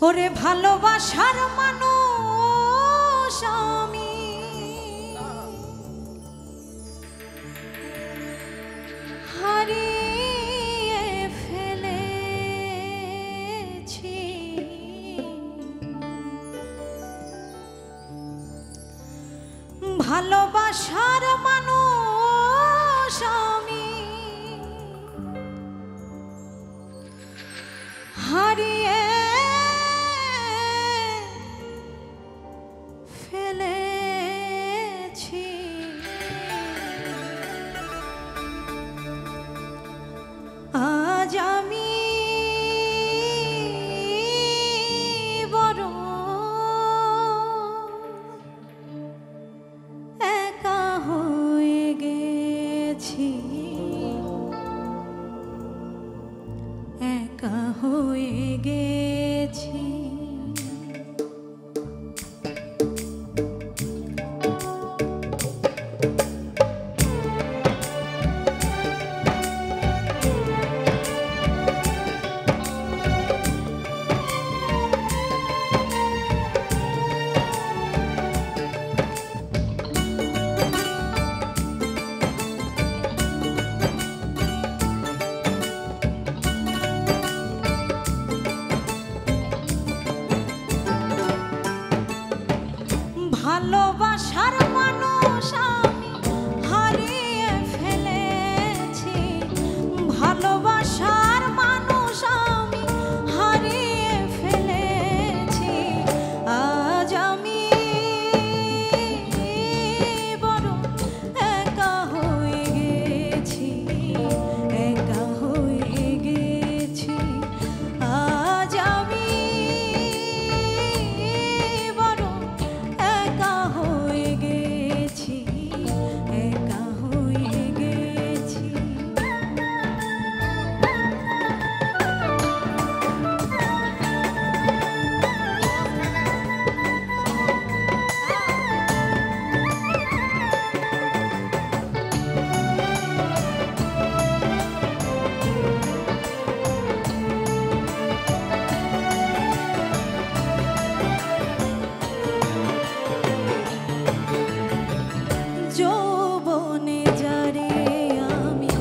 ওরে ভালোবাসার মানুষ আমি হারিয়ে ফেলেছি। ভালোবাসার মানুষ আমি হারিয়ে ফেলেছি। আজ আমি বড় একা হয়ে গেছি, একা হয়ে গেছি। ভালোবাসার মানুষ আমি হারিয়ে ফেলেছি, ভালোবাসার মানুষ আমি হারিয়ে ফেলেছি। আজ আমি বড় একা হয়ে গেছি, একা হয়ে গেছি। আজ আমি বড় একা হয়ে গেছি, একা হয়ে গেছি। যৌবনে যারে আমি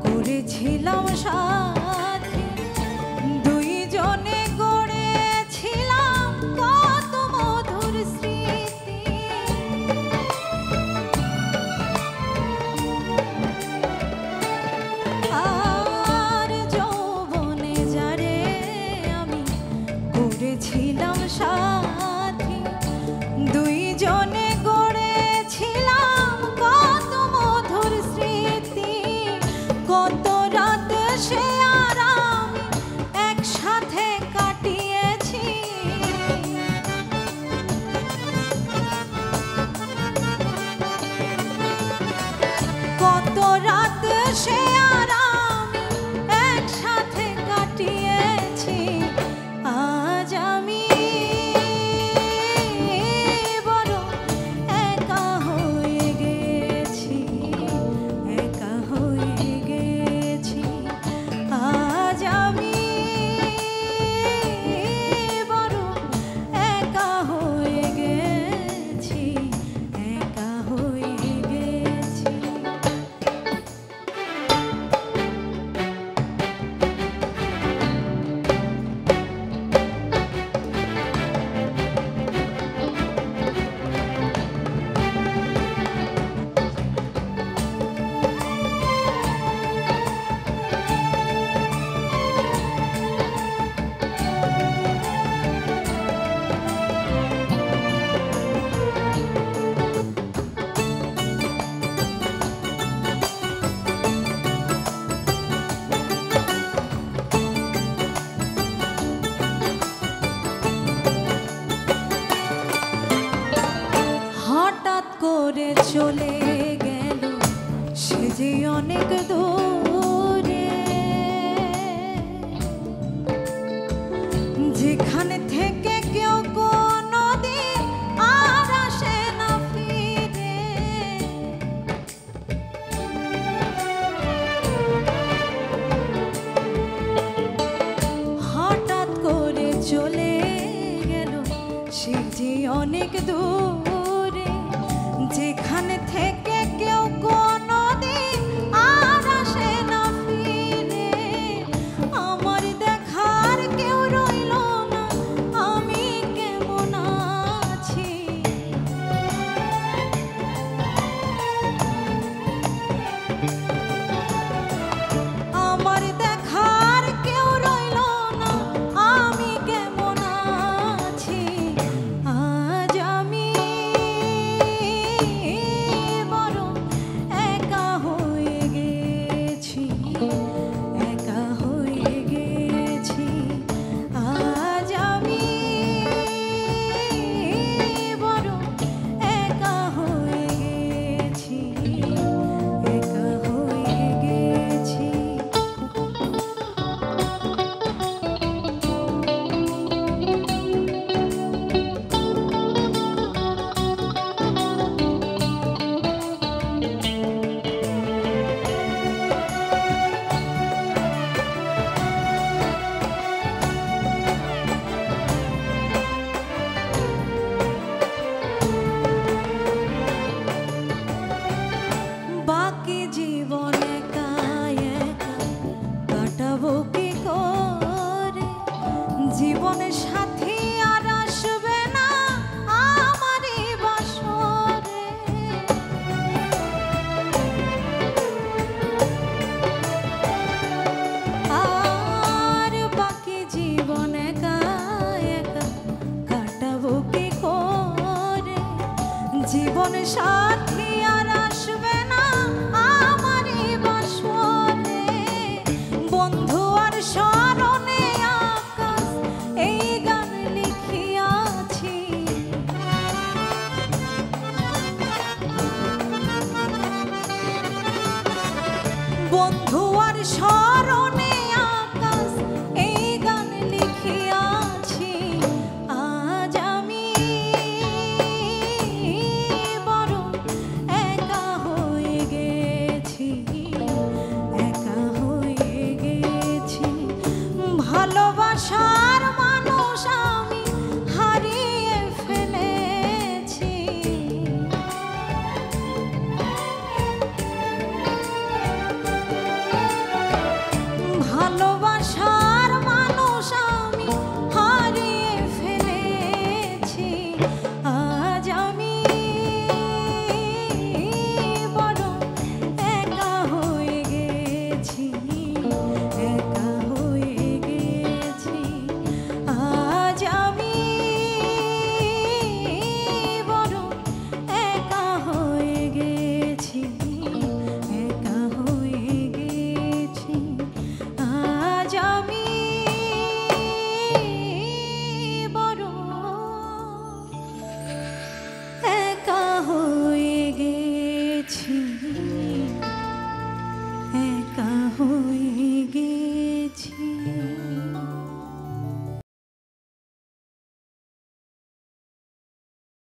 করেছিলাম সাথী, দুইজনে গড়েছিলাম কত মধুর স্মৃতি। আর যৌবনে যারে আমি করেছিলাম সাথী, দুইজনে গড়েছিলাম কত মধুর স্মৃতি। কত রাত সে আর আমি একসাথে কাটিয়েছি, কত রাত সে আর আমি একসাথে কাটিয়েছি। আজ আমি অনেক দূরে, যেখানে থেকে কেউ কোনোদিন আর আসে না ফিরে। আমার দেখার কেউ রইল না, আমি কেমন আছি। আমার দেখার কেউ রইল না, আমি কেমন আছি। আজ আমি বড় একা হয়ে গেছি, একা হয়ে গেছি। আজ আমি বড় একা হয়ে গেছি, একা হয়ে গেছি। বাকি জীবন একা একা কাটাবো কি করে। জীবনের সাথী আর আসবে না আমারই বাসরে। আর বাকি জীবন একা একা কাটাবো কি করে। জীবন সাথী আর আসবে না আমারই বাসরে। বন্ধু আর স্মরণে আকাশ এই গান লিখিয়াছি। বন্ধু আর স্মরণে আকাশ এই গান লিখিয়াছি। আজ আমি বড় একা হয়ে গেছি, একা হয়ে গেছি। ভালোবাসার মানুষ আমি হারিয়ে ফেলেছি। ভালোবাসার মানুষ আমি হারিয়ে ফেলেছি। আজ আমি বড় একা হয়ে গেছি, একা হয়ে গেছি। আজ আমি বড় একা হয়ে গেছি, একা হয়ে গেছি। আজ আমি বড় একা হয়ে গেছি, একা হয়ে গেছি।